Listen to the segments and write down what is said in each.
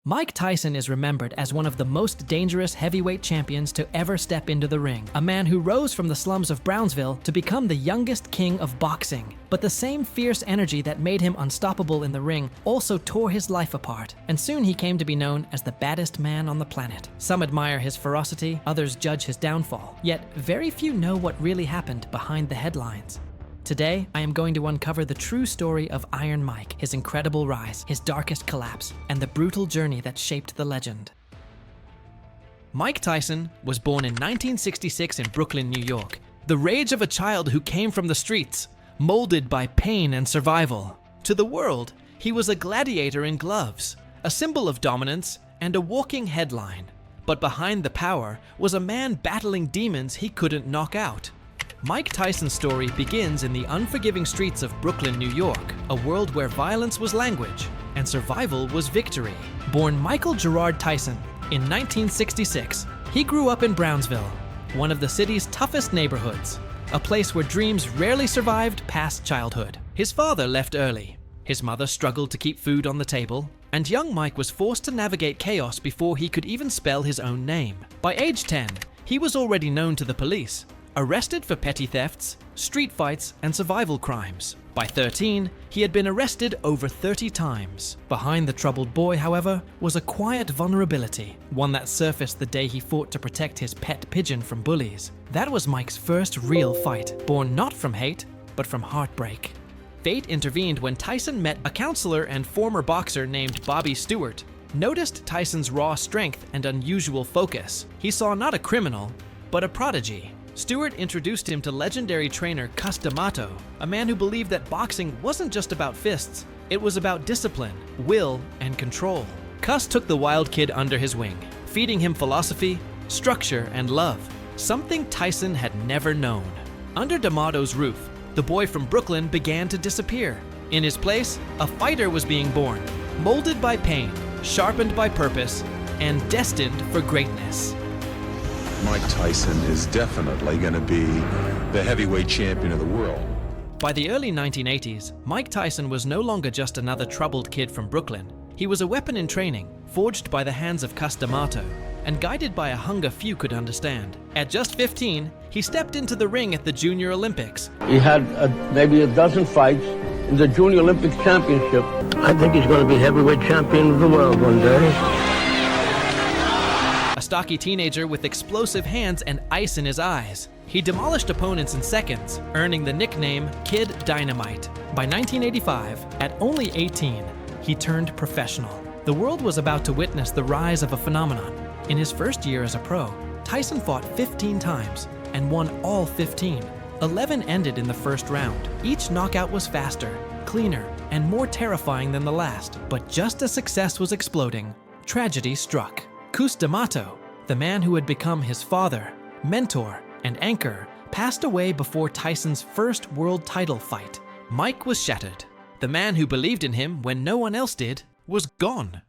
Mike Tyson is remembered as one of the most dangerous heavyweight champions to ever step into the ring, a man who rose from the slums of Brownsville to become the youngest king of boxing. But the same fierce energy that made him unstoppable in the ring also tore his life apart, and soon he came to be known as the baddest man on the planet. Some admire his ferocity, others judge his downfall, yet very few know what really happened behind the headlines. Today, I am going to uncover the true story of Iron Mike, his incredible rise, his darkest collapse, and the brutal journey that shaped the legend. Mike Tyson was born in 1966 in Brooklyn, New York, the rage of a child who came from the streets, molded by pain and survival. To the world, he was a gladiator in gloves, a symbol of dominance, and a walking headline. But behind the power was a man battling demons he couldn't knock out. Mike Tyson's story begins in the unforgiving streets of Brooklyn, New York, a world where violence was language and survival was victory. Born Michael Gerard Tyson in 1966, he grew up in Brownsville, one of the city's toughest neighborhoods, a place where dreams rarely survived past childhood. His father left early, his mother struggled to keep food on the table, and young Mike was forced to navigate chaos before he could even spell his own name. By age 10, he was already known to the police, arrested for petty thefts, street fights, and survival crimes. By 13, he had been arrested over 30 times. Behind the troubled boy, however, was a quiet vulnerability, one that surfaced the day he fought to protect his pet pigeon from bullies. That was Mike's first real fight, born not from hate, but from heartbreak. Fate intervened when Tyson met a counselor and former boxer named Bobby Stewart. Noticed Tyson's raw strength and unusual focus. He saw not a criminal, but a prodigy. Stewart introduced him to legendary trainer Cus D'Amato, a man who believed that boxing wasn't just about fists, it was about discipline, will, and control. Cus took the wild kid under his wing, feeding him philosophy, structure, and love, something Tyson had never known. Under D'Amato's roof, the boy from Brooklyn began to disappear. In his place, a fighter was being born, molded by pain, sharpened by purpose, and destined for greatness. Mike Tyson is definitely going to be the heavyweight champion of the world. By the early 1980s, Mike Tyson was no longer just another troubled kid from Brooklyn. He was a weapon in training, forged by the hands of Cus D'Amato, and guided by a hunger few could understand. At just 15, he stepped into the ring at the Junior Olympics. He had maybe a dozen fights in the Junior Olympic Championship. I think he's going to be heavyweight champion of the world one day. A stocky teenager with explosive hands and ice in his eyes, he demolished opponents in seconds, earning the nickname Kid Dynamite. By 1985, at only 18, he turned professional. The world was about to witness the rise of a phenomenon. In his first year as a pro, Tyson fought 15 times and won all 15. 11 ended in the first round. Each knockout was faster, cleaner, and more terrifying than the last. But just as success was exploding, tragedy struck. Cus D'Amato, the man who had become his father, mentor, and anchor, passed away before Tyson's first world title fight. Mike was shattered. The man who believed in him when no one else did was gone.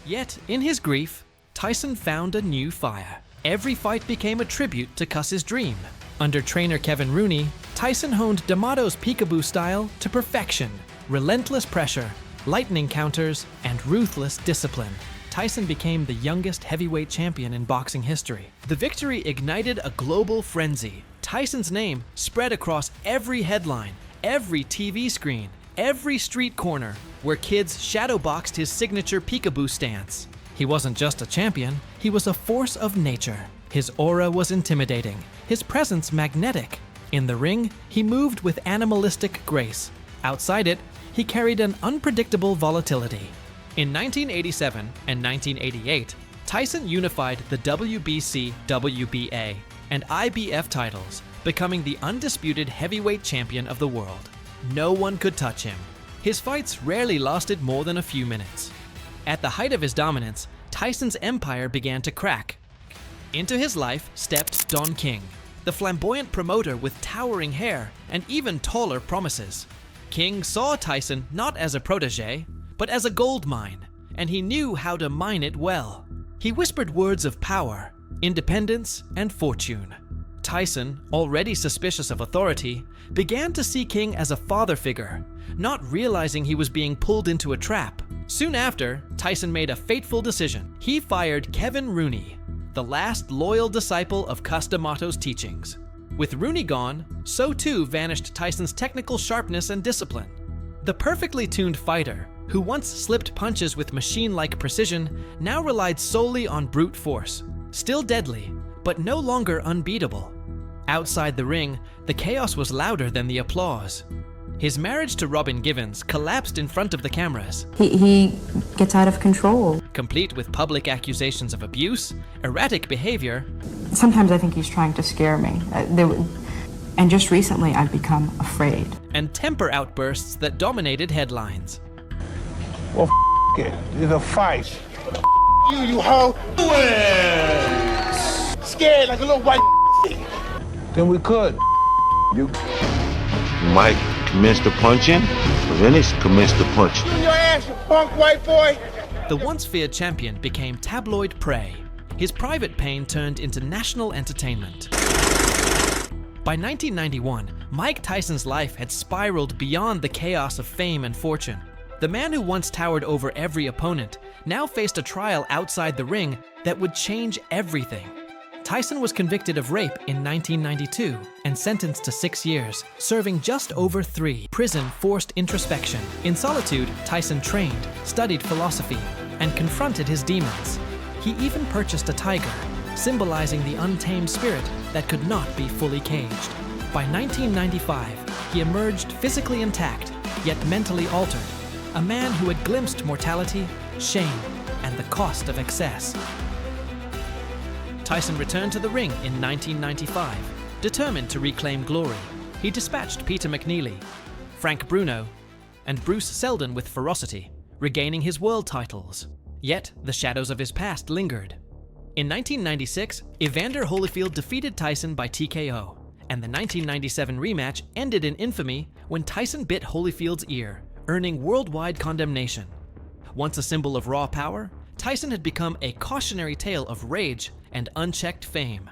Yet, in his grief, Tyson found a new fire. Every fight became a tribute to Cus's dream. Under trainer Kevin Rooney, Tyson honed D'Amato's peekaboo style to perfection. Relentless pressure, lightning counters, and ruthless discipline. Tyson became the youngest heavyweight champion in boxing history. The victory ignited a global frenzy. Tyson's name spread across every headline, every TV screen, every street corner, where kids shadowboxed his signature peekaboo stance. He wasn't just a champion, he was a force of nature. His aura was intimidating, his presence magnetic. In the ring, he moved with animalistic grace. Outside it, he carried an unpredictable volatility. In 1987 and 1988, Tyson unified the WBC, WBA, and IBF titles, becoming the undisputed heavyweight champion of the world. No one could touch him. His fights rarely lasted more than a few minutes. At the height of his dominance, Tyson's empire began to crack. Into his life stepped Don King, the flamboyant promoter with towering hair and even taller promises. King saw Tyson not as a protege, but as a gold mine, and he knew how to mine it well. He whispered words of power, independence, and fortune. Tyson, already suspicious of authority, began to see King as a father figure, not realizing he was being pulled into a trap. Soon after, Tyson made a fateful decision. He fired Kevin Rooney, the last loyal disciple of Cus D'Amato's teachings. With Rooney gone, so too vanished Tyson's technical sharpness and discipline. The perfectly tuned fighter, who once slipped punches with machine-like precision, now relied solely on brute force. Still deadly, but no longer unbeatable. Outside the ring, the chaos was louder than the applause. His marriage to Robin Givens collapsed in front of the cameras. He gets out of control. Complete with public accusations of abuse, erratic behavior. Sometimes I think he's trying to scare me. And just recently I've become afraid. And temper outbursts that dominated headlines. Well, it. It's a fight. You hoe. Scared like a little white. Then we could. You. Mike commenced the punching, or Dennis commenced the punching. Your ass, you punk white boy. The once feared champion became tabloid prey. His private pain turned into national entertainment. By 1991, Mike Tyson's life had spiraled beyond the chaos of fame and fortune. The man who once towered over every opponent now faced a trial outside the ring that would change everything. Tyson was convicted of rape in 1992 and sentenced to 6 years, serving just over 3. Prison forced introspection. In solitude, Tyson trained, studied philosophy, and confronted his demons. He even purchased a tiger, symbolizing the untamed spirit that could not be fully caged. By 1995, he emerged physically intact, yet mentally altered, a man who had glimpsed mortality, shame, and the cost of excess. Tyson returned to the ring in 1995, determined to reclaim glory. He dispatched Peter McNeely, Frank Bruno, and Bruce Seldon with ferocity, regaining his world titles. Yet, the shadows of his past lingered. In 1996, Evander Holyfield defeated Tyson by TKO, and the 1997 rematch ended in infamy when Tyson bit Holyfield's ear, earning worldwide condemnation. Once a symbol of raw power, Tyson had become a cautionary tale of rage and unchecked fame.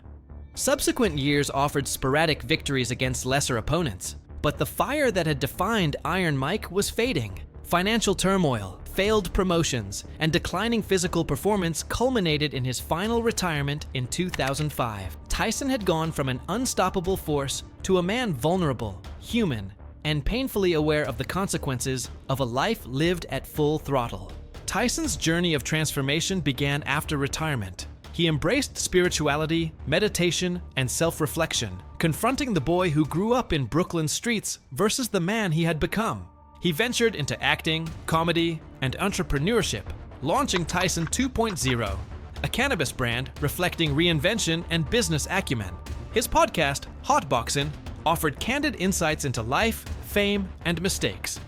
Subsequent years offered sporadic victories against lesser opponents, but the fire that had defined Iron Mike was fading. Financial turmoil, failed promotions, and declining physical performance culminated in his final retirement in 2005. Tyson had gone from an unstoppable force to a man vulnerable, human, and painfully aware of the consequences of a life lived at full throttle. Tyson's journey of transformation began after retirement. He embraced spirituality, meditation, and self-reflection, confronting the boy who grew up in Brooklyn's streets versus the man he had become. He ventured into acting, comedy, and entrepreneurship, launching Tyson 2.0, a cannabis brand reflecting reinvention and business acumen. His podcast, Hotboxin', offered candid insights into life, fame, and mistakes.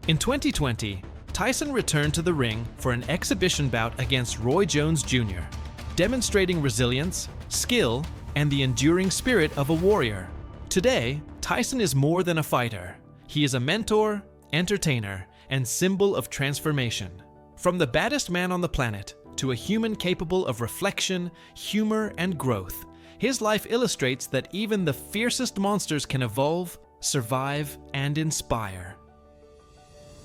In 2020, Tyson returned to the ring for an exhibition bout against Roy Jones Jr., demonstrating resilience, skill, and the enduring spirit of a warrior. Today, Tyson is more than a fighter. He is a mentor, entertainer, and symbol of transformation. From the baddest man on the planet to a human capable of reflection, humor, and growth, his life illustrates that even the fiercest monsters can evolve, survive, and inspire.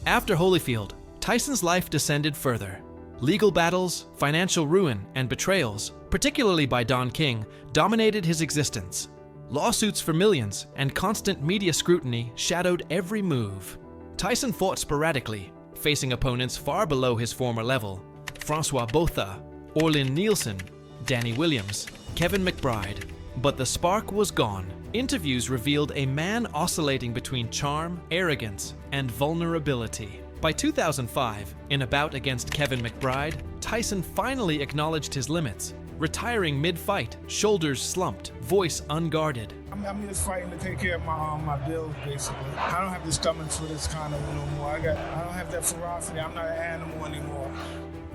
After Holyfield, Tyson's life descended further. Legal battles, financial ruin, and betrayals, particularly by Don King, dominated his existence. Lawsuits for millions and constant media scrutiny shadowed every move. Tyson fought sporadically, facing opponents far below his former level. Francois Botha, Orlin Nielsen, Danny Williams, Kevin McBride. But the spark was gone. Interviews revealed a man oscillating between charm, arrogance, and vulnerability. By 2005, in a bout against Kevin McBride, Tyson finally acknowledged his limits, retiring mid-fight, shoulders slumped, voice unguarded. I'm just fighting to take care of my bills, basically. I don't have the stomach for this kind of no more. I don't have that ferocity. I'm not an animal anymore.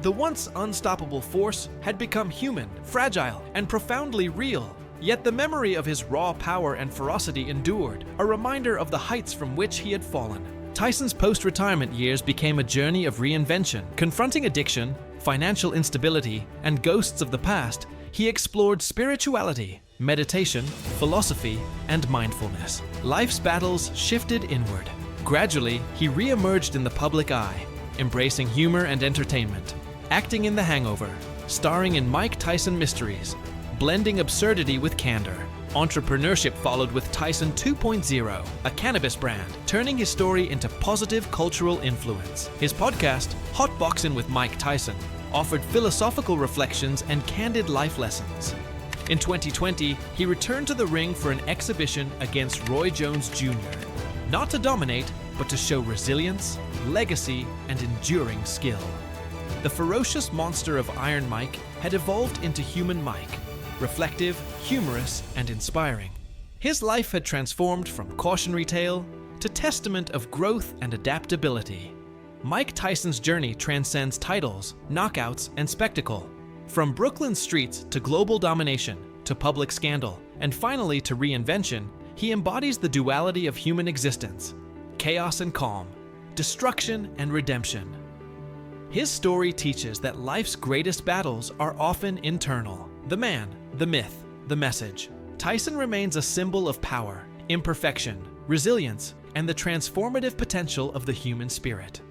The once unstoppable force had become human, fragile, and profoundly real. Yet the memory of his raw power and ferocity endured, a reminder of the heights from which he had fallen. Tyson's post-retirement years became a journey of reinvention. Confronting addiction, financial instability, and ghosts of the past, he explored spirituality, meditation, philosophy, and mindfulness. Life's battles shifted inward. Gradually, he re-emerged in the public eye, embracing humor and entertainment, acting in The Hangover, starring in Mike Tyson Mysteries, blending absurdity with candor. Entrepreneurship followed with Tyson 2.0, a cannabis brand, turning his story into positive cultural influence. His podcast, Hot Boxin' with Mike Tyson, offered philosophical reflections and candid life lessons. In 2020, he returned to the ring for an exhibition against Roy Jones Jr., not to dominate, but to show resilience, legacy, and enduring skill. The ferocious monster of Iron Mike had evolved into Human Mike, reflective, humorous, and inspiring. His life had transformed from cautionary tale to testament of growth and adaptability. Mike Tyson's journey transcends titles, knockouts, and spectacle. From Brooklyn streets to global domination, to public scandal, and finally to reinvention, he embodies the duality of human existence: chaos and calm, destruction and redemption. His story teaches that life's greatest battles are often internal. The man, the myth, the message. Tyson remains a symbol of power, imperfection, resilience, and the transformative potential of the human spirit.